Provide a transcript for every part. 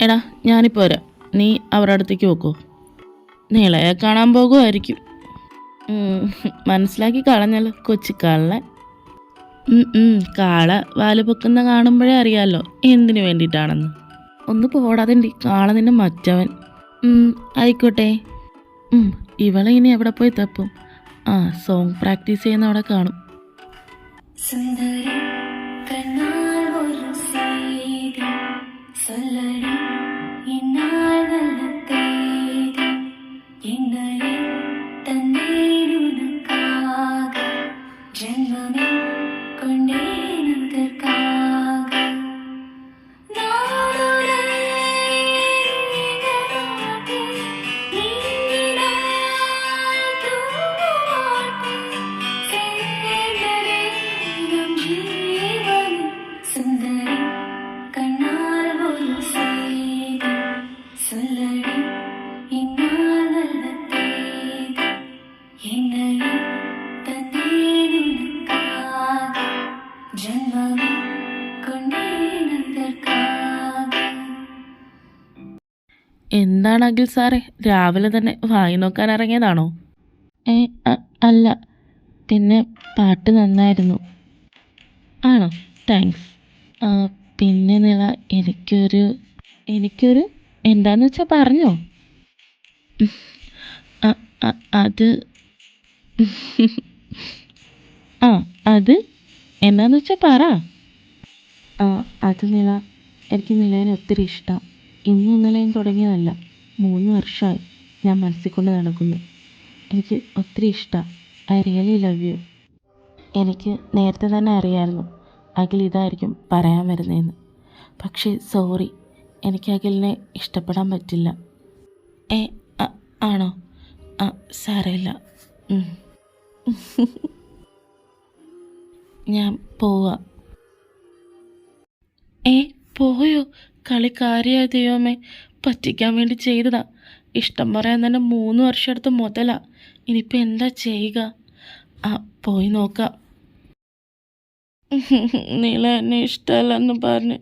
എടാ ഞാനിപ്പോൾ വരാം, നീ അവരുടെ അടുത്തേക്ക് പോക്കോ. നീളയെ കാണാൻ പോകുമായിരിക്കും. മനസ്സിലാക്കി കളഞ്ഞല്ലോ കൊച്ചിക്കാളിനെ. കാള വാല് പൊക്കുന്ന കാണുമ്പോഴേ അറിയാമല്ലോ എന്തിനു വേണ്ടിയിട്ടാണെന്ന്. ഒന്ന് പോടാതെണ്ടി, കാള നിന്നെ മറ്റവൻ. ആയിക്കോട്ടെ. ഇവളെ ഇനി എവിടെ പോയി തപ്പും? സോങ് പ്രാക്ടീസ് ചെയ്യുന്ന അവിടെ കാണും. എന്താണ് അഖിൽ സാറേ, രാവിലെ തന്നെ വായി നോക്കാൻ ഇറങ്ങിയതാണോ? അല്ല, പിന്നെ പാട്ട് നന്നായിരുന്നു. ആണോ? താങ്ക്സ്. പിന്നെ നില എനിക്കൊരു എന്താന്ന് വെച്ചാൽ പറഞ്ഞോ. അത് അത് എന്താന്ന് വെച്ചാൽ പറ. അത് നില, എനിക്ക് നിലേനെ ഒത്തിരി ഇഷ്ടം. ഇന്നും ഇന്നലെയും തുടങ്ങിയതല്ല, 3 വർഷമായി ഞാൻ മനസ്സിൽ കൊണ്ട് നടക്കുന്നു. എനിക്ക് ഒത്തിരി ഇഷ്ടമാണ്. I really love you. എനിക്ക് നേരത്തെ തന്നെ അറിയാമായിരുന്നു അഖിൽ ഇതായിരിക്കും പറയാൻ വരുന്നതെന്ന്. പക്ഷേ സോറി, എനിക്ക് അഖിലിനെ ഇഷ്ടപ്പെടാൻ പറ്റില്ല. ആണോ? സാരമില്ല. ഞാൻ പോവാ. പോയോ? കളിക്കാരിയായ ദൈവമേ, പറ്റിക്കാൻ വേണ്ടി ചെയ്തതാ. ഇഷ്ടം പറയാൻ തന്നെ 3 വർഷം എടുത്ത് മുതലാ. ഇനിയിപ്പോൾ എന്താ ചെയ്യുക? പോയി നോക്കാം. നീല എന്നെ ഇഷ്ടമല്ലെന്ന് പറഞ്ഞ്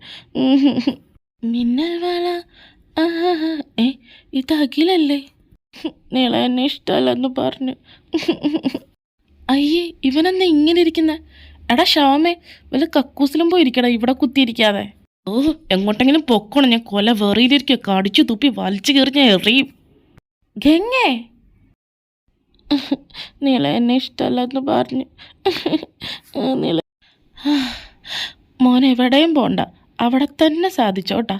മിന്നൽ വാല. ഇത് അഖിലല്ലേ? നീള എന്നെ ഇഷ്ടമല്ലെന്ന് പറഞ്ഞ്. അയ്യേ, ഇവനെന്താ ഇങ്ങനെ ഇരിക്കുന്ന? എടാ ഷാമേ, വല്ല കക്കൂസിലും പോയിരിക്കടാ, ഇവിടെ കുത്തിയിരിക്കാതെ. എങ്ങോട്ടെങ്കിലും പൊക്കണം, ഞാൻ കൊല വെറിയിലിരിക്കുക. കടിച്ചു തുപ്പി വലിച്ചു കയറി ഞാൻ എറിയും. ഗംഗേ, നീള എന്നെ ഇഷ്ടമല്ലെന്ന് പറഞ്ഞ്. നീള മോൻ എവിടെയും പോണ്ട, അവിടെ തന്നെ സാധിച്ചോട്ടാ.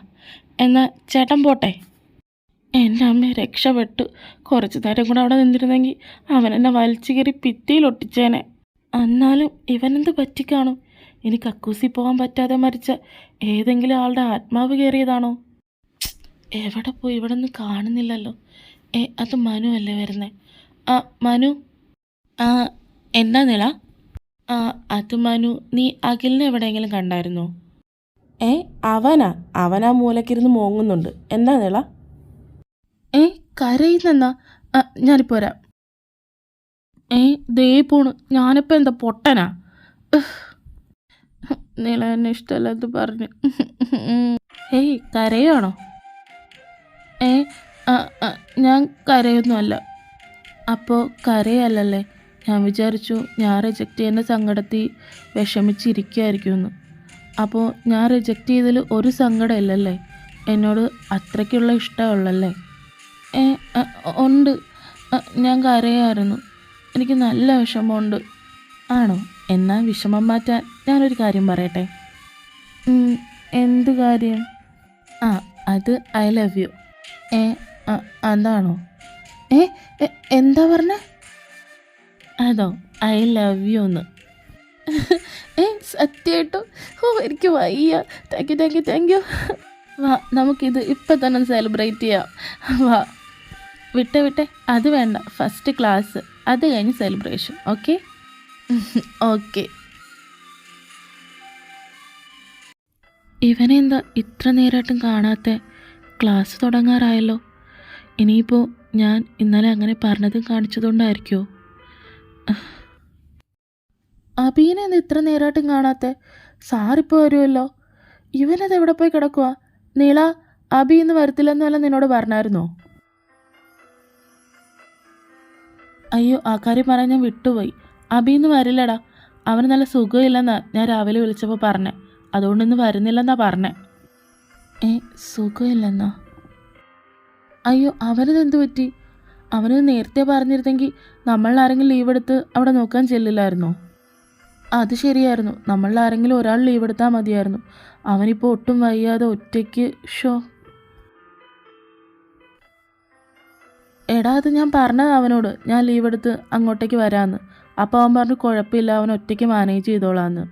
എന്നാൽ ചേട്ടൻ പോട്ടെ. എൻ്റെ അമ്മ രക്ഷപ്പെട്ടു. കുറച്ചു നേരം കൂടെ അവിടെ നിന്നിരുന്നെങ്കിൽ അവനെന്നെ വലിച്ചു കയറി ഭിത്തിയിലൊട്ടിച്ചേനെ. എന്നാലും ഇവനെന്ത് പറ്റിക്കാണും? ഇനി കക്കൂസി പോകാൻ പറ്റാതെ മരിച്ച ഏതെങ്കിലും ആളുടെ ആത്മാവ് കയറിയതാണോ? എവിടെ പോയി? ഇവിടെ ഒന്നും കാണുന്നില്ലല്ലോ. അത് മനു അല്ലേ വരുന്നേ? മനു. എന്താ നില? അത് മനു. നീ അഖിലിനെ എവിടെയെങ്കിലും കണ്ടായിരുന്നോ? അവനാ മൂലക്കിരുന്ന് മോങ്ങുന്നുണ്ട്. എന്താ നില? കരയുന്നെന്നാ? ഞാനിപ്പോൾ വരാം. ദേ പോണ്. ഞാനിപ്പോൾ എന്താ പൊട്ടനാ? നില എന്നെ ഇഷ്ടമല്ലെന്ന് പറഞ്ഞു. കരയാണോ? ഞാൻ കരയൊന്നുമല്ല. അപ്പോൾ കരയല്ലല്ലേ? ഞാൻ വിചാരിച്ചു ഞാൻ റിജക്റ്റ് ചെയ്യുന്ന സങ്കടത്തിൽ വിഷമിച്ചിരിക്കുമായിരിക്കുമെന്ന്. അപ്പോൾ ഞാൻ റിജക്റ്റ് ചെയ്തതിൽ ഒരു സങ്കടമില്ലല്ലേ? എന്നോട് അത്രയ്ക്കുള്ള ഇഷ്ടമുള്ളല്ലേ? ഉണ്ട്. ഞാൻ കരയായിരുന്നു. എനിക്ക് നല്ല വിഷമമുണ്ട്. ആണോ? എന്നാൽ വിഷമം മാറ്റാൻ ഞാനൊരു കാര്യം പറയട്ടെ. എന്ത് കാര്യം? അത് ഐ ലവ് യു. അതാണോ? എന്താ പറഞ്ഞേ? അതോ ഐ ലവ് യു എന്ന്? സത്യമായിട്ടും? എനിക്ക് വയ്യ. Thank you. വാ, നമുക്കിത് ഇപ്പം തന്നെ സെലിബ്രേറ്റ് ചെയ്യാം. വാ. വിട്ടെ, അത് വേണ്ട. ഫസ്റ്റ് ക്ലാസ്, അത് കഴിഞ്ഞ് സെലിബ്രേഷൻ. ഓക്കെ? ഓക്കെ. ഇവനെന്താ ഇത്ര നേരമായിട്ടും കാണാത്ത? ക്ലാസ് തുടങ്ങാറായല്ലോ. ഇനിയിപ്പോൾ ഞാൻ ഇന്നലെ അങ്ങനെ പറഞ്ഞതും കാണിച്ചതുകൊണ്ടായിരിക്കുമോ? അബീനെന്താ ഇത്ര നേരമായിട്ടും കാണാത്ത? സാറിപ്പോൾ വരുമല്ലോ. ഇവനത് എവിടെ പോയി കിടക്കുക? നീള, അബി ഇന്ന് വരത്തില്ലെന്ന് വല്ല നിന്നോട് പറഞ്ഞായിരുന്നോ? അയ്യോ, ആ കാര്യം പറയാൻ ഞാൻ വിട്ടുപോയി. അബി ഇന്ന് വരില്ലടാ. അവന് നല്ല സുഖമില്ലെന്നാ ഞാൻ രാവിലെ വിളിച്ചപ്പോൾ പറഞ്ഞേ. അതുകൊണ്ട് ഇന്ന് വരുന്നില്ലെന്നാ പറഞ്ഞേ. സുഖമില്ലെന്നാ? അയ്യോ, അവനിതെന്ത് പറ്റി? അവന് നേരത്തെ പറഞ്ഞിരുന്നെങ്കിൽ നമ്മളിൽ ആരെങ്കിലും ലീവ് എടുത്ത് അവിടെ നോക്കാൻ ചെല്ലില്ലായിരുന്നോ? അത് ശരിയായിരുന്നു, നമ്മളിൽ ആരെങ്കിലും ഒരാൾ ലീവ് എടുത്താൽ മതിയായിരുന്നു. അവനിപ്പോൾ ഒട്ടും വയ്യാതെ ഒറ്റയ്ക്ക്. എടാ, അത് ഞാൻ പറഞ്ഞത് അവനോട്, ഞാൻ ലീവ് എടുത്ത് അങ്ങോട്ടേക്ക് വരാമെന്ന്. അപ്പോൾ അവൻ പറഞ്ഞു കുഴപ്പമില്ല, അവൻ ഒറ്റയ്ക്ക് മാനേജ് ചെയ്തോളാന്ന്.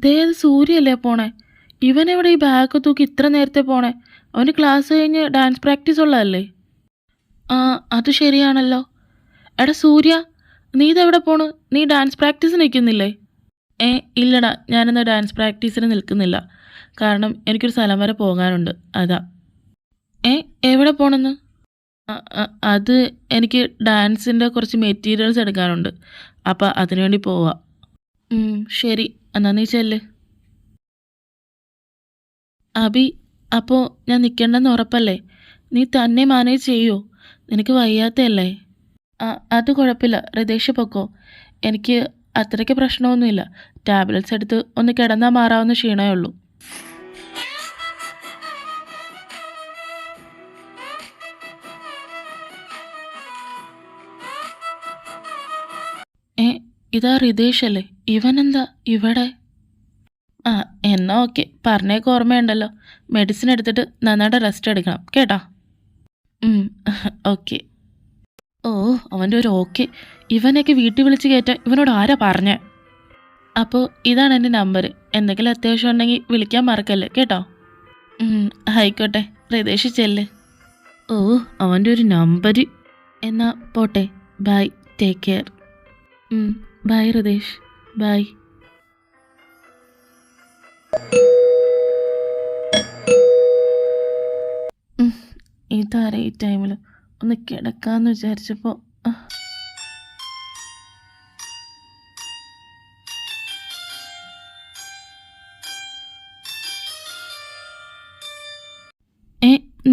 ദേത് സൂര്യല്ലേ പോണേ? ഇവനെവിടെ ഈ ബാഗ് തൂക്കി ഇത്ര നേരത്തെ പോണേ? അവന് ക്ലാസ് കഴിഞ്ഞ് ഡാൻസ് പ്രാക്ടീസ് ഉള്ളതല്ലേ? ആ, അത് ശരിയാണല്ലോ. എടാ സൂര്യ, നീ ഇതെവിടെ പോണ്? നീ ഡാൻസ് പ്രാക്ടീസ് നിൽക്കുന്നില്ലേ? ഇല്ലടാ, ഞാനിന്ന് ഡാൻസ് പ്രാക്ടീസിന് നിൽക്കുന്നില്ല. കാരണം എനിക്കൊരു സ്ഥലം വരെ പോകാനുണ്ട്, അതാ. എവിടെ പോണെന്ന്? അത് എനിക്ക് ഡാൻസിൻ്റെ കുറച്ച് മെറ്റീരിയൽസ് എടുക്കാനുണ്ട്. അപ്പം അതിനുവേണ്ടി പോവാ. ശരി, എന്നാ നീ ചെല്ല്. അബി, അപ്പോൾ ഞാൻ നിൽക്കേണ്ടെന്ന് ഉറപ്പല്ലേ? നീ തന്നെ മാനേജ് ചെയ്യുമോ? നിനക്ക് വയ്യാത്തല്ലേ? അത് കുഴപ്പമില്ല, ഹൃദേശ് പൊക്കോ. എനിക്ക് അത്രയ്ക്ക് പ്രശ്നമൊന്നുമില്ല. ടാബ്ലറ്റ്സ് എടുത്ത് ഒന്ന് കിടന്നാൽ മാറാവുന്ന ക്ഷീണമേ ഉള്ളൂ. ഇതാ ഹൃദേശ് അല്ലേ? ഇവനെന്താ ഇവിടെ? എന്നാ ഓക്കെ, പറഞ്ഞേക്ക് ഓർമ്മയുണ്ടല്ലോ. മെഡിസിൻ എടുത്തിട്ട് നന്നായിട്ട് റെസ്റ്റ് എടുക്കണം കേട്ടോ. ഓക്കെ. ഓ, അവൻ്റെ ഒരു ഓക്കെ. ഇവനെയൊക്കെ വീട്ടിൽ വിളിച്ച് കയറ്റാൻ ഇവനോട് ആരാ പറഞ്ഞേ? അപ്പോൾ ഇതാണ് എൻ്റെ നമ്പർ. എന്തെങ്കിലും അത്യാവശ്യം ഉണ്ടെങ്കിൽ വിളിക്കാൻ മറക്കല്ലേ കേട്ടോ. ആയിക്കോട്ടെ, ഹൃദേശ് ചെല്ല്. ഓ, അവൻ്റെ ഒരു നമ്പർ. എന്നാ പോട്ടെ, bye, take care. Bye Hridesh, bye. ഇതാരാ ഈ ടൈമിൽ? ഒന്ന് കിടക്കാമെന്ന് വിചാരിച്ചപ്പോൾ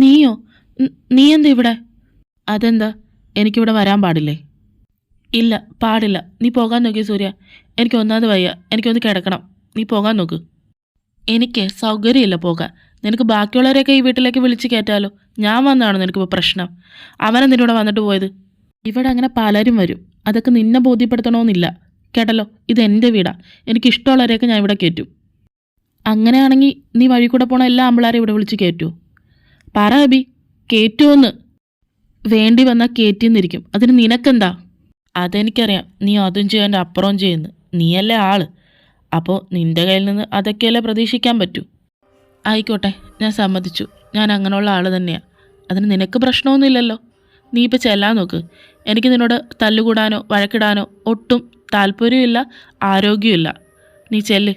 നീയോ? നീ എന്താ ഇവിടെ? അതെന്താ, എനിക്കിവിടെ വരാൻ പാടില്ലേ? ഇല്ല, പാടില്ല. നീ പോകാൻ നോക്കി സൂര്യ. എനിക്ക് ഒന്നാമത് വയ്യ, എനിക്കൊന്ന് കിടക്കണം. നീ പോകാൻ നോക്ക്. എനിക്ക് സൗകര്യമില്ല പോകാൻ. നിനക്ക് ബാക്കിയുള്ളവരെയൊക്കെ ഈ വീട്ടിലേക്ക് വിളിച്ച് കയറ്റാലോ. ഞാൻ വന്നതാണോ നിനക്കിപ്പോൾ പ്രശ്നം? അവനെന്തിനും ഇവിടെ വന്നിട്ട് പോയത്? ഇവിടെ അങ്ങനെ പലരും വരും, അതൊക്കെ നിന്നെ ബോധ്യപ്പെടുത്തണമെന്നില്ല കേട്ടല്ലോ. ഇതെൻ്റെ വീടാണ്, എനിക്കിഷ്ടമുള്ളവരെയൊക്കെ ഞാൻ ഇവിടെ കയറ്റും. അങ്ങനെയാണെങ്കിൽ നീ വഴി കൂടെ പോണ എല്ലാ ആമ്പിളാരെയും ഇവിടെ വിളിച്ച് കയറ്റുമോ? പറ അബി, കയറ്റുമോന്ന്? വേണ്ടി വന്നാൽ കയറ്റിയെന്നിരിക്കും. അതിന് നിനക്കെന്താ? അതെനിക്കറിയാം, നീ അതും ചെയ്യാൻ്റെ അപ്പുറവും ചെയ്യുന്നു. നീയല്ലേ ആള്. അപ്പോൾ നിൻ്റെ കയ്യിൽ നിന്ന് അതൊക്കെയല്ലേ പ്രതീക്ഷിക്കാൻ പറ്റൂ. ആയിക്കോട്ടെ, ഞാൻ സമ്മതിച്ചു. ഞാൻ അങ്ങനെയുള്ള ആൾ തന്നെയാണ്. അതിന് നിനക്ക് പ്രശ്നമൊന്നുമില്ലല്ലോ. നീ ഇപ്പോൾ ചെല്ലാൻ നോക്ക്. എനിക്ക് നിന്നോട് തല്ലുകൂടാനോ വഴക്കിടാനോ ഒട്ടും താല്പര്യമില്ല, ആരോഗ്യമില്ല. നീ ചെല്ല്.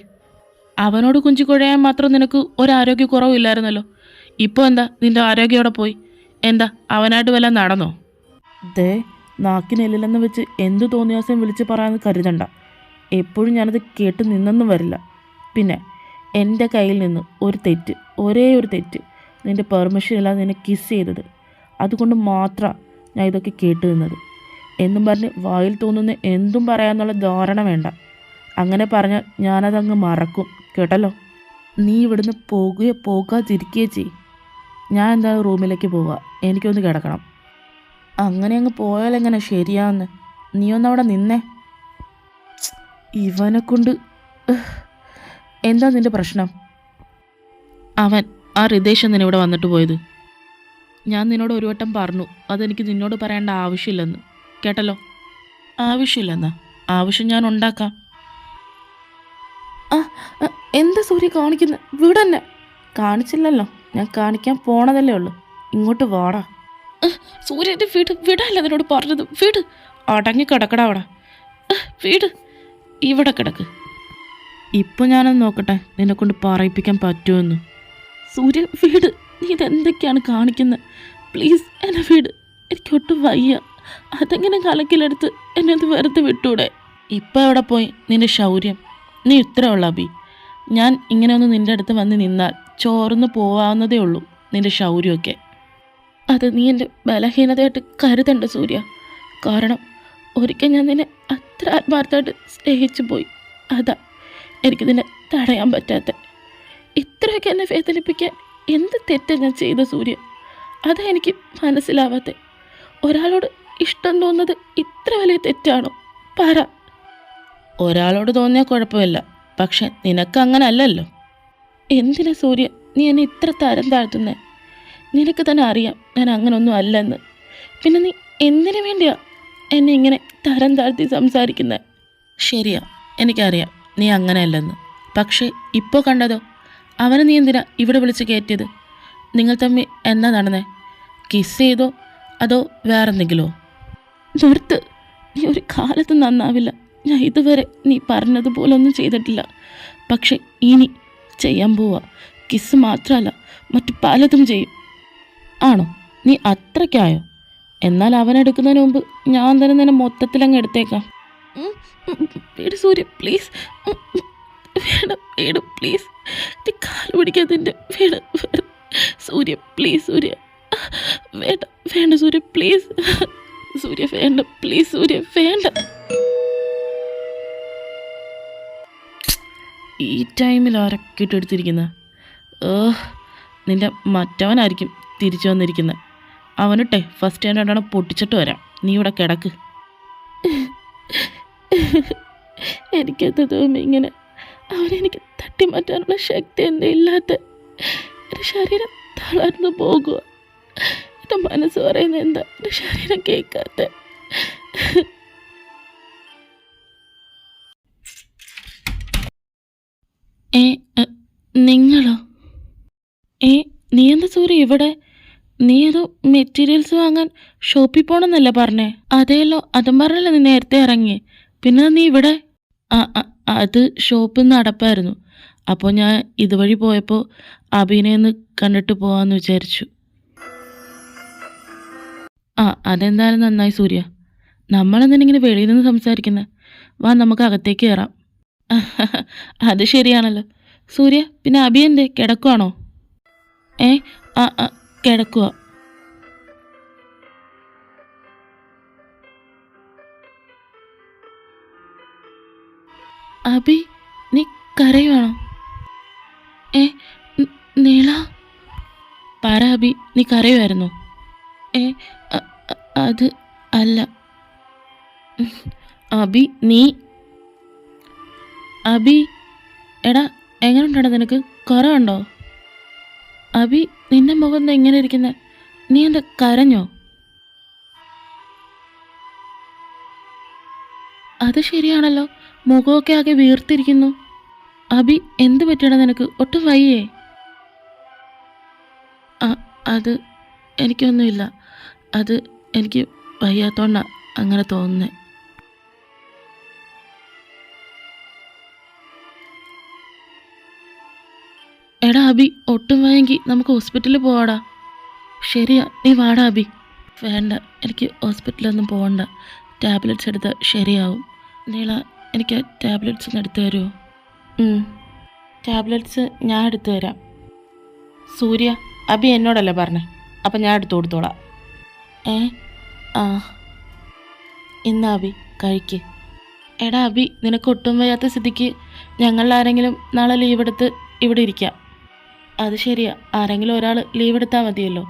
അവനോട് കുഞ്ചിക്കുഴയാൻ മാത്രം നിനക്ക് ഒരാരോഗ്യക്കുറവില്ലായിരുന്നല്ലോ. ഇപ്പോൾ എന്താ നിൻ്റെ ആരോഗ്യം അവിടെ പോയി? എന്താ അവനായിട്ട് വല്ല നടന്നോ? ദേ, നാക്കിനെല്ലില്ലെന്ന് വെച്ച് എന്ത് തോന്നിയാസം വിളിച്ച് പറയാമെന്ന് കരുതണ്ട. എപ്പോഴും ഞാനത് കേട്ട് നിന്നൊന്നും വരില്ല. പിന്നെ എൻ്റെ കയ്യിൽ നിന്ന് ഒരു തെറ്റ്, ഒരേ ഒരു തെറ്റ്, നിൻ്റെ പെർമിഷൻ ഇല്ലാതെ നിന്നെ കിസ് ചെയ്തത്. അതുകൊണ്ട് മാത്രമാണ് ഞാൻ ഇതൊക്കെ കേട്ട് നിന്നത്. എന്നും പറഞ്ഞ് വായിൽ തോന്നുന്ന എന്തും പറയാമെന്നുള്ള ധാരണ വേണ്ട. അങ്ങനെ പറഞ്ഞാൽ ഞാനതങ്ങ് മറക്കും കേട്ടല്ലോ. നീ ഇവിടുന്ന് പോകാതിരിക്കുകയോ ചെയ്യും. ഞാൻ എന്തായാലും റൂമിലേക്ക് പോവുക. എനിക്കൊന്ന് കിടക്കണം. അങ്ങനെ അങ്ങ് പോയാലെങ്ങനെ ശരിയാവുന്ന? നീ ഒന്നവിടെ നിന്നേ. ഇവനെ കൊണ്ട് എന്താ നിൻ്റെ പ്രശ്നം? അവൻ ആ ഹൃദേശ് എന്തിനാ ഇവിടെ വന്നിട്ട് പോയത്? ഞാൻ നിന്നോട് ഒരു വട്ടം പറഞ്ഞു, അതെനിക്ക് നിന്നോട് പറയേണ്ട ആവശ്യമില്ലെന്ന് കേട്ടല്ലോ. ആവശ്യമില്ലെന്നാ? ആവശ്യം ഞാൻ ഉണ്ടാക്കാം. എന്താ സൂര്യ കാണിക്കുന്നത്? വീടന്നെ കാണിച്ചില്ലല്ലോ. ഞാൻ കാണിക്കാൻ പോണതല്ലേ ഉള്ളൂ. ഇങ്ങോട്ട് വാടാ. സൂര്യൻ്റെ വീട് വിടല്ല നിന്നോട് പറഞ്ഞത്. വീട് അടങ്ങി കിടക്കടാ അവിടെ. വീട് ഇവിടെ കിടക്ക്. ഇപ്പോൾ ഞാനൊന്ന് നോക്കട്ടെ നിന്നെക്കൊണ്ട് പറയിപ്പിക്കാൻ പറ്റുമെന്ന്. സൂര്യ, വീട്. നീ ഇതെന്തൊക്കെയാണ് കാണിക്കുന്നത്? പ്ലീസ് എന്നെ വീട്. എനിക്കൊട്ടും വയ്യ. അതെങ്ങനെ കലക്കിലെടുത്ത് എന്നെ അത് വെറുതെ വിട്ടൂടെ? ഇപ്പം എവിടെ പോയി നിന്റെ ശൗര്യം? നീ ഇത്രയുള്ള അബി. ഞാൻ ഇങ്ങനെ ഒന്ന് നിൻ്റെ അടുത്ത് വന്ന് നിന്നാൽ ചോർന്ന് പോവാവുന്നതേ ഉള്ളൂ നിന്റെ ശൗര്യമൊക്കെ. അത് നീ എൻ്റെ ബലഹീനതയായിട്ട് കരുതണ്ട സൂര്യ. കാരണം ഒരിക്കൽ ഞാൻ നിന്നെ അത്ര ആത്മാർത്ഥമായിട്ട് സ്നേഹിച്ചു പോയി. അതാ എനിക്കിതിനെ തടയാൻ പറ്റാത്ത. ഇത്രയൊക്കെ എന്നെ വേദനിപ്പിക്കാൻ എന്ത് തെറ്റാണ് ഞാൻ ചെയ്ത സൂര്യ? അതാ എനിക്ക് മനസ്സിലാവാത്ത. ഒരാളോട് ഇഷ്ടം തോന്നുന്നത് ഇത്ര വലിയ തെറ്റാണോ? പറ. ഒരാളോട് തോന്നിയാൽ കുഴപ്പമില്ല, പക്ഷെ നിനക്ക് അങ്ങനെ അല്ലല്ലോ. എന്തിനാ സൂര്യ നീ എന്നെ ഇത്ര തരം താഴ്ത്തുന്നേ? നിനക്ക് തന്നെ അറിയാം ഞാൻ അങ്ങനൊന്നും അല്ലെന്ന്. പിന്നെ നീ എന്തിനു വേണ്ടിയാ എന്നെ ഇങ്ങനെ തരം താഴ്ത്തി സംസാരിക്കുന്നത്? ശരിയാ, എനിക്കറിയാം നീ അങ്ങനെയല്ലെന്ന്. പക്ഷേ ഇപ്പോൾ കണ്ടതോ? അവനെ നീ എന്തിനാ ഇവിടെ വിളിച്ച് കയറ്റിയത്? നിങ്ങൾ തമ്മിൽ എന്നാ നടന്നേ? കിസ് ചെയ്തോ അതോ വേറെന്തെങ്കിലോ? നിർത്ത്. നീ ഒരു കാലത്തും നന്നാവില്ല. ഞാൻ ഇതുവരെ നീ പറഞ്ഞതുപോലൊന്നും ചെയ്തിട്ടില്ല. പക്ഷെ ഇനി ചെയ്യാൻ പോവാ. കിസ് മാത്രമല്ല, മറ്റു പലതും ചെയ്യും. ആണോ? നീ അത്രയ്ക്കായോ? എന്നാൽ അവനെടുക്കുന്നതിന് മുമ്പ് ഞാൻ തന്നെ നിന്നെ മൊത്തത്തിലങ്ങ് എടുത്തേക്കാം. വീട് സൂര്യ പ്ലീസ്. വേണം വീട് പ്ലീസ്. നീ കാല് പിടിക്കാതിൻ്റെ വീട് സൂര്യ പ്ലീസ്. സൂര്യ വേണ്ട വേണ്ട സൂര്യ പ്ലീസ്. സൂര്യ വേണ്ട പ്ലീസ്. സൂര്യ വേണ്ട. ഈ ടൈമിൽ ആരൊക്കെ എടുത്തിരിക്കുന്നത്? നിൻ്റെ മറ്റവനായിരിക്കും തിരിച്ചു വന്നിരിക്കുന്നത്. അവനിട്ടെ ഫസ്റ്റ് ടൈം രണ്ടെണ്ണം പൊട്ടിച്ചിട്ട് വരാം. നീ ഇവിടെ കിടക്ക്. എനിക്കെന്ത് തോന്നുന്നു ഇങ്ങനെ അവനെനിക്ക് തട്ടിമാറ്റാനുള്ള ശക്തി എൻ്റെ ഇല്ലാത്ത. എൻ്റെ ശരീരം തളർന്നു പോകുക. എൻ്റെ മനസ്സ് പറയുന്നത് എന്താ എൻ്റെ ശരീരം കേൾക്കാത്ത? നിങ്ങളോ? നീ എന്താ സൂര്യ ഇവിടെ? നീ ഏതോ മെറ്റീരിയൽസ് വാങ്ങാൻ ഷോപ്പിൽ പോകണമെന്നല്ലേ പറഞ്ഞേ? അതേല്ലോ, അതും പറഞ്ഞല്ലേ നീ നേരത്തെ ഇറങ്ങി. പിന്നെ നീ ഇവിടെ? അത് ഷോപ്പിൽ നിന്ന് അടപ്പായിരുന്നു. അപ്പോൾ ഞാൻ ഇതുവഴി പോയപ്പോൾ അഭിനയൊന്ന് കണ്ടിട്ട് പോകാമെന്ന് വിചാരിച്ചു. അതെന്തായാലും നന്നായി സൂര്യ. നമ്മളെന്തിനിങ്ങനെ വെളിയിൽ നിന്ന് സംസാരിക്കുന്നത്? വാ നമുക്ക് അകത്തേക്ക് കയറാം. അത് ശരിയാണല്ലോ സൂര്യ. പിന്നെ അഭി എന്തേ, കിടക്കുവാണോ? കിടക്കുക. അഭി നീ കരയുവാണോ? നീള പറ അഭി, നീ കരയുമായിരുന്നോ? അത് അല്ല അഭി. നീ അഭി എടാ എങ്ങനെയുണ്ടോ? നിനക്ക് കുറവുണ്ടോ? അഭി നിന്റെ മുഖം എന്താ ഇങ്ങനെ ഇരിക്കുന്നത്? നീ എന്താ കരഞ്ഞോ? അത് ശരിയാണല്ലോ, മുഖമൊക്കെ ആകെ വീർത്തിരിക്കുന്നു. അഭി എന്ത് പറ്റിയടാ നിനക്ക്? ഒട്ടും വയ്യേ? അത് എനിക്കൊന്നുമില്ല. അത് എനിക്ക് വയ്യാത്തോണ്ടാണ് അങ്ങനെ തോന്നുന്നത്. എടാ അഭി, ഒട്ടും വയ്യെങ്കിൽ നമുക്ക് ഹോസ്പിറ്റലിൽ പോവാടാ. ശരിയാ, നീ വാടാ അഭി. വേണ്ട, എനിക്ക് ഹോസ്പിറ്റലൊന്നും പോകണ്ട. ടാബ്ലറ്റ്സ് എടുത്താൽ ശരിയാവും. നീള, എനിക്ക് ടാബ്ലറ്റ്സ് ഒന്ന് എടുത്തു തരുമോ? ടാബ്ലറ്റ്സ് ഞാൻ എടുത്തു തരാം. സൂര്യ, അഭി എന്നോടല്ലേ പറഞ്ഞേ, അപ്പം ഞാൻ എടുത്തു കൊടുത്തോളാം. ഇന്നാ അഭി കഴിക്ക്. എടാ അഭി, നിനക്ക് ഒട്ടും വയ്യാത്ത സ്ഥിതിക്ക് ഞങ്ങളാരെങ്കിലും നാളെ ലീവ് എടുത്ത് ഇവിടെ ഇരിക്കാം. അത് ശരിയാ, ആരെങ്കിലും ഒരാൾ ലീവ് എടുത്താൽ മതിയല്ലോ.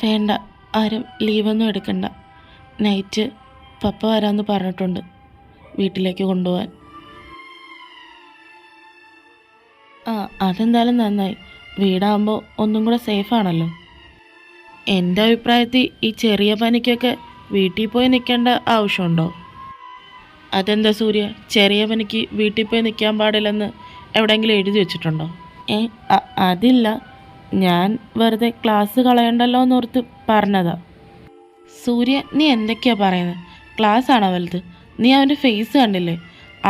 വേണ്ട, ആരും ലീവൊന്നും എടുക്കണ്ട. നൈറ്റ് പപ്പ വരാമെന്ന് പറഞ്ഞിട്ടുണ്ട് വീട്ടിലേക്ക് കൊണ്ടുപോകാൻ. അതെന്തായാലും നന്നായി. വീടാകുമ്പോൾ ഒന്നും കൂടെ സേഫാണല്ലോ. എൻ്റെ അഭിപ്രായത്തിൽ ഈ ചെറിയ പനിക്കൊക്കെ വീട്ടിൽ പോയി നിൽക്കേണ്ട ആവശ്യമുണ്ടോ? അതെന്താ സൂര്യ, ചെറിയ പനിക്ക് വീട്ടിൽ പോയി നിൽക്കാൻ പാടില്ലെന്ന് എവിടെയെങ്കിലും എഴുതി വെച്ചിട്ടുണ്ടോ? അതില്ല, ഞാൻ വെറുതെ ക്ലാസ് കളയണ്ടല്ലോ എന്നോർത്ത് പറഞ്ഞതാ. സൂര്യ, നീ എന്തൊക്കെയാ പറയുന്നത്? ക്ലാസ് ആണോ വലുത്? നീ അവൻ്റെ ഫേസ് കണ്ടില്ലേ?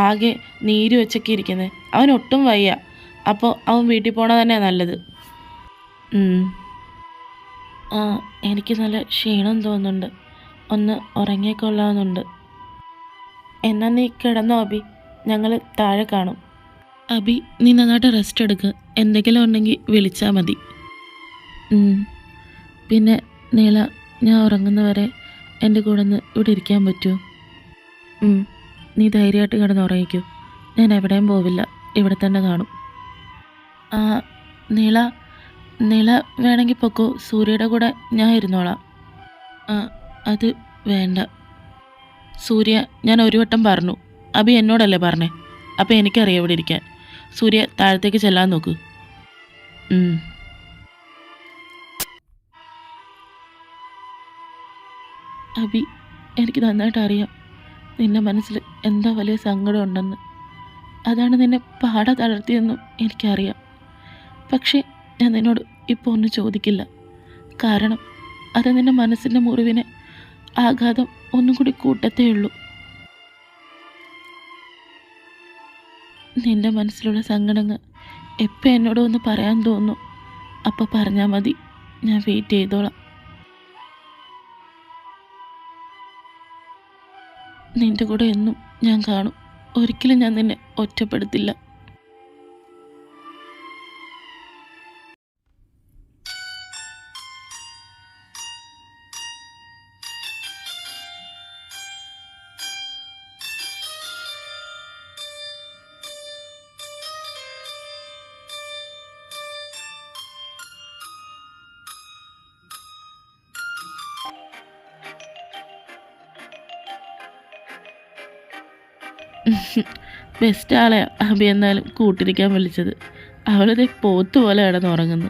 ആകെ നീര് വെച്ചൊക്കെ ഇരിക്കുന്നത്. അവൻ ഒട്ടും വയ്യ. അപ്പോൾ അവൻ വീട്ടിൽ പോകണത് തന്നെയാണ് നല്ലത്. എനിക്ക് നല്ല ക്ഷീണം തോന്നുന്നുണ്ട്. ഒന്ന് ഉറങ്ങിക്കൊള്ളാമെന്നുണ്ട്. എന്നാൽ നീ കിടന്നോ അബി, ഞങ്ങൾ താഴെ കാണും. അബി, നീ നന്നായിട്ട് റെസ്റ്റ് എടുക്കുക. എന്തെങ്കിലും ഉണ്ടെങ്കിൽ വിളിച്ചാൽ മതി. പിന്നെ നീള, ഞാൻ ഉറങ്ങുന്നവരെ എൻ്റെ കൂടെ ഒന്ന് ഇവിടെ ഇരിക്കാൻ പറ്റുമോ? നീ ധൈര്യമായിട്ട് കിടന്ന് ഉറങ്ങിക്കൂ. ഞാൻ എവിടെയും പോവില്ല, ഇവിടെ തന്നെ കാണും. നീള നീള വേണമെങ്കിൽ പൊക്കോ, സൂര്യയുടെ കൂടെ ഞാൻ ഇരുന്നോളാം. അത് വേണ്ട സൂര്യ, ഞാൻ ഒരു വട്ടം പറഞ്ഞു. അബി എന്നോടല്ലേ പറഞ്ഞേ, അപ്പോൾ എനിക്കറിയാം ഇവിടെ ഇരിക്കാൻ. സൂര്യ താഴത്തേക്ക് ചെല്ലാൻ നോക്കൂ. അബി, എനിക്ക് നന്നായിട്ട് അറിയാം നിന്റെ മനസ്സിൽ എന്താ വലിയ സങ്കടം ഉണ്ടെന്ന്. അതാണ് നിന്നെ പാടെ തളർത്തിയെന്നും എനിക്കറിയാം. പക്ഷേ ഞാൻ നിന്നോട് ഇപ്പോൾ ഒന്നും ചോദിക്കില്ല. കാരണം അത് നിന്റെ മനസ്സിൻ്റെ മുറിവിനെ ആഘാതം ഒന്നും കൂടി കൂട്ടത്തേ ഉള്ളൂ. നിന്റെ മനസ്സിലുള്ള സങ്കടങ്ങൾ എപ്പോൾ എന്നോട് ഒന്ന് പറയാൻ തോന്നുന്നു അപ്പോൾ പറഞ്ഞാൽ മതി, ഞാൻ വെയിറ്റ് ചെയ്തോളാം. നിന്റെ കൂടെ എന്നും ഞാൻ കാണും. ഒരിക്കലും ഞാൻ നിന്നെ ഒറ്റപ്പെടുത്തില്ല. ബെസ്റ്റ് ആളെ അബി എന്നാലും കൂട്ടിരിക്കാൻ വിളിച്ചത്. അവളത് പോത്ത് പോലെ കിടന്നുറങ്ങുന്നു.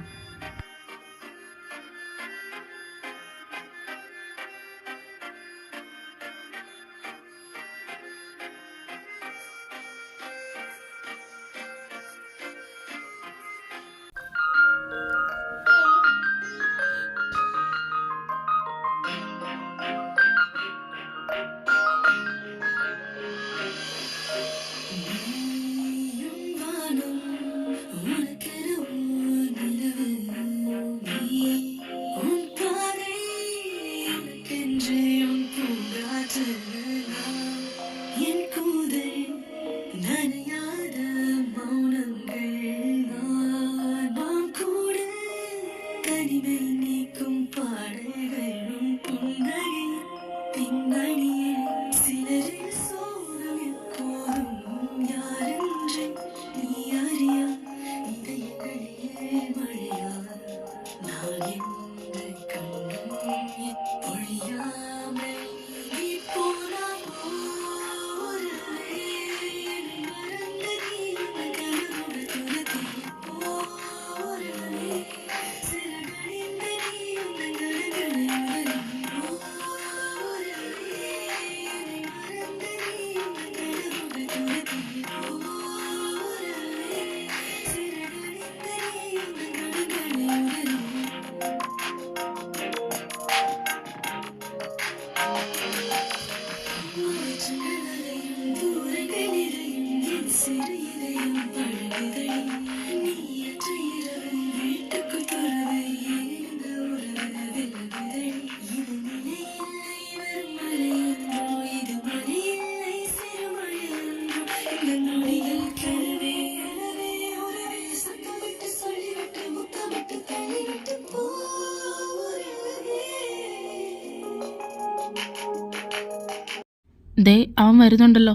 ദേ അവൻ വരുന്നുണ്ടല്ലോ.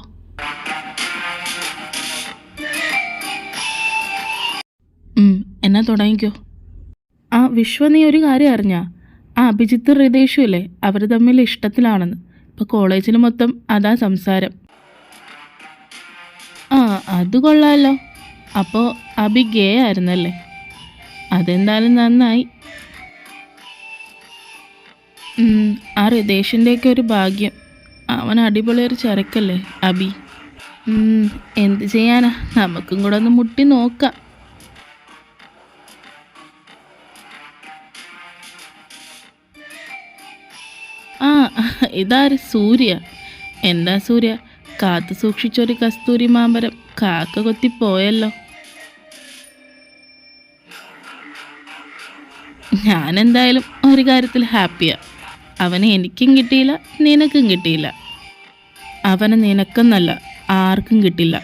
എന്നാ തുടങ്ങിക്കോ. വിശ്വ, നീ ഒരു കാര്യം അറിഞ്ഞാ? അഭിജിത്ത് ഹൃദയേഷും ഇല്ലേ, അവർ തമ്മിൽ ഇഷ്ടത്തിലാണെന്ന്. ഇപ്പോൾ കോളേജിൽ മൊത്തം അതാ സംസാരം. അത് കൊള്ളാമല്ലോ. അപ്പോൾ അഭി ഗേ ആയിരുന്നല്ലേ? അതെന്തായാലും നന്നായി. ആ ഹൃദയേഷിൻ്റെയൊക്കെ ഒരു ഭാഗ്യം. അവൻ അടിപൊളിയൊരു ചരക്കല്ലേ അബി. എന്ത് ചെയ്യാനാ, നമുക്കും കൂടെ ഒന്ന് മുട്ടി നോക്കാം. ഇതാര്? സൂര്യ. എന്താ സൂര്യ, കാത്തു സൂക്ഷിച്ചൊരു കസ്തൂരി മാമ്പരം കാക്ക കൊത്തിപ്പോയല്ലോ. ഞാനെന്തായാലും ഒരു കാര്യത്തിൽ ഹാപ്പിയാ. അവനെ എനിക്കും കിട്ടിയില്ല, നിനക്കും കിട്ടിയില്ല. അവനെ നിനക്കെന്നല്ല ആർക്കും കിട്ടില്ല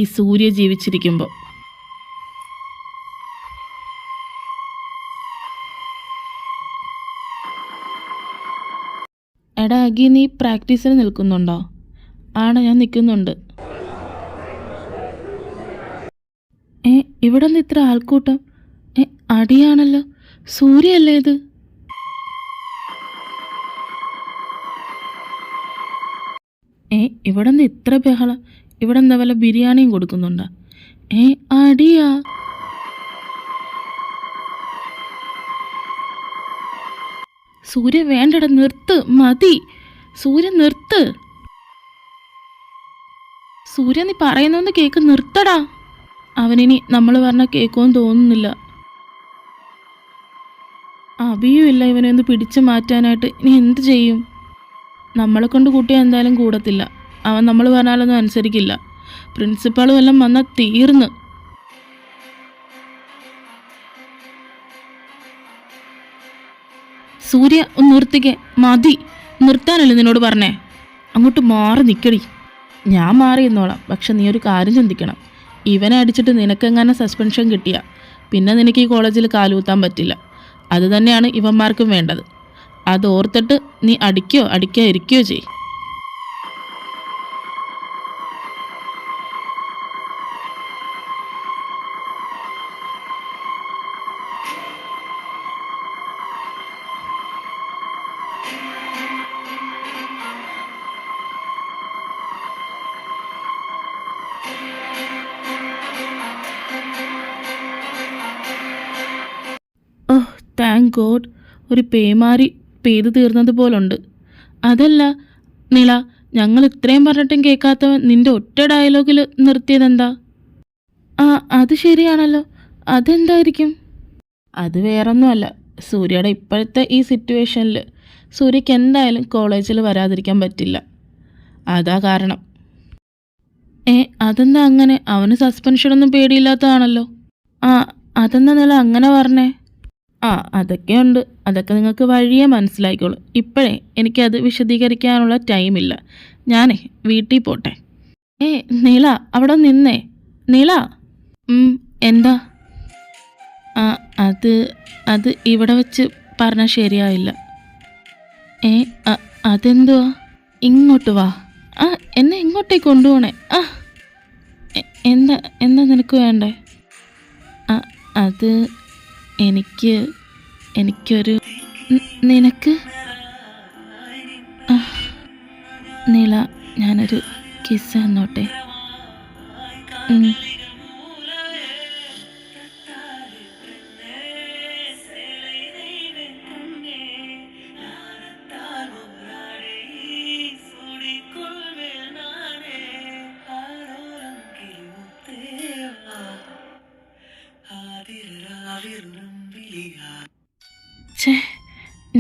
ഈ സൂര്യ ജീവിച്ചിരിക്കുമ്പോൾ. എടാ അഗി, നീ പ്രാക്ടീസിന് നിൽക്കുന്നുണ്ടോ? ആണ്, ഞാൻ നിൽക്കുന്നുണ്ട്. ഇവിടെ നിന്ന് ഇത്ര ആൾക്കൂട്ടം. അടിയാണല്ലോ, സൂര്യയല്ലേ ഇത്? ഇവിടെ നിന്ന് ഇത്ര ബഹളം. ഇവിടെ എന്താ വല്ല ബിരിയാണിയും കൊടുക്കുന്നുണ്ടോ? അടിയാ. സൂര്യ വേണ്ടട, നിർത്ത്, മതി. സൂര്യ നിർത്ത്. സൂര്യ നീ പറയുന്നൊന്ന് കേക്ക്, നിർത്തടാ. അവനിനി നമ്മൾ പറഞ്ഞ കേൾക്കുമെന്ന് തോന്നുന്നില്ല. അഭിയും ഇല്ല ഇവനെ ഒന്ന് പിടിച്ചു മാറ്റാനായിട്ട്. ഇനി എന്ത് ചെയ്യും? നമ്മളെ കൊണ്ട് കൂട്ടിയാൽ എന്തായാലും കൂടത്തില്ല. അവൻ നമ്മൾ പറഞ്ഞാലൊന്നും അനുസരിക്കില്ല. പ്രിൻസിപ്പാളും എല്ലാം വന്നാൽ തീർന്ന്. സൂര്യ ഒന്ന് നിർത്തിക്കേ, മതി. നിർത്താനല്ലേ നിന്നോട് പറഞ്ഞേ? അങ്ങോട്ട് മാറി നിൽക്കടി. ഞാൻ മാറി എന്നോളാം, പക്ഷെ നീ ഒരു കാര്യം ചിന്തിക്കണം. ഇവനെ അടിച്ചിട്ട് നിനക്കെങ്ങനെ സസ്പെൻഷൻ കിട്ടിയ പിന്നെ നിനക്ക് ഈ കോളേജിൽ കാലുകുത്താൻ പറ്റില്ല. അത് തന്നെയാണ് ഇവന്മാർക്കും വേണ്ടത്. അതോർത്തിട്ട് നീ അടിക്കാതിരിക്കുകയോ ചെയ്യും. താങ്ക് ഗോഡ്, ഒരു പേമാരി പെയ്തു തീർന്നതുപോലുണ്ട്. അതല്ല നിള, ഞങ്ങൾ ഇത്രയും പറഞ്ഞിട്ടും കേൾക്കാത്തവൻ നിന്റെ ഒറ്റ ഡയലോഗിൽ നിർത്തിയതെന്താ? അത് ശരിയാണല്ലോ. അതെന്തായിരിക്കും? അത് വേറൊന്നുമല്ല, സൂര്യയുടെ ഇപ്പോഴത്തെ ഈ സിറ്റുവേഷനിൽ സൂര്യക്ക് എന്തായാലും കോളേജിൽ വരാതിരിക്കാൻ പറ്റില്ല. അതാ കാരണം. അതെന്താ അങ്ങനെ? അവന് സസ്പെൻഷനൊന്നും പേടിയില്ലാത്തതാണല്ലോ. അതെന്താ നില അങ്ങനെ പറഞ്ഞേ? അതൊക്കെയുണ്ട്. അതൊക്കെ നിങ്ങൾക്ക് വഴിയേ മനസ്സിലായിക്കോളൂ. ഇപ്പോഴേ എനിക്കത് വിശദീകരിക്കാനുള്ള ടൈമില്ല. ഞാനേ വീട്ടിൽ പോട്ടെ. നീല, അവിടെ നിന്നേ. നീല. എന്താ? അത് ഇവിടെ വെച്ച് പറഞ്ഞാൽ ശരിയായില്ല. അതെന്തുവാ? ഇങ്ങോട്ട് വാ. എന്നെ ഇങ്ങോട്ടേക്ക് കൊണ്ടുപോണേ. എന്താ നിനക്ക് വേണ്ടേ? അത് എനിക്കൊരു നിനക്ക് നീല, ഞാനൊരു കിസ് തന്നോട്ടെ?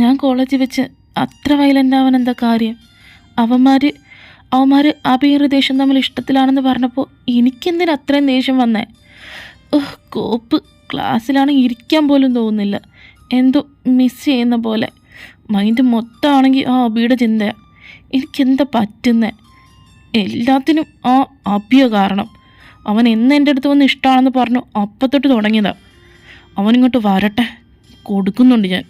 ഞാൻ കോളേജിൽ വെച്ച് അത്ര വയലൻ്റ് ആവാൻ എന്താ കാര്യം? അവന്മാർ അഭിയും ദേഷ്യം തമ്മിൽ ഇഷ്ടത്തിലാണെന്ന് പറഞ്ഞപ്പോൾ എനിക്കെന്തിനാ അത്രയും ദേഷ്യം വന്നേ? കോപ്പ്. ക്ലാസ്സിലാണെങ്കിൽ ഇരിക്കാൻ പോലും തോന്നുന്നില്ല. എന്തോ മിസ് ചെയ്യുന്ന പോലെ. മൈൻഡ് മൊത്തമാണെങ്കിൽ അഭിയുടെ ചിന്തയാണ്. എനിക്കെന്താ പറ്റുന്നേ? എല്ലാത്തിനും അഭിയോ കാരണം. അവൻ എന്ന് എൻ്റെ അടുത്ത് വന്ന് ഇഷ്ടമാണെന്ന് പറഞ്ഞു അപ്പം തൊട്ട് തുടങ്ങിയതാണ്. അവനിങ്ങോട്ട് വരട്ടെ, കൊടുക്കുന്നുണ്ട് ഞാൻ.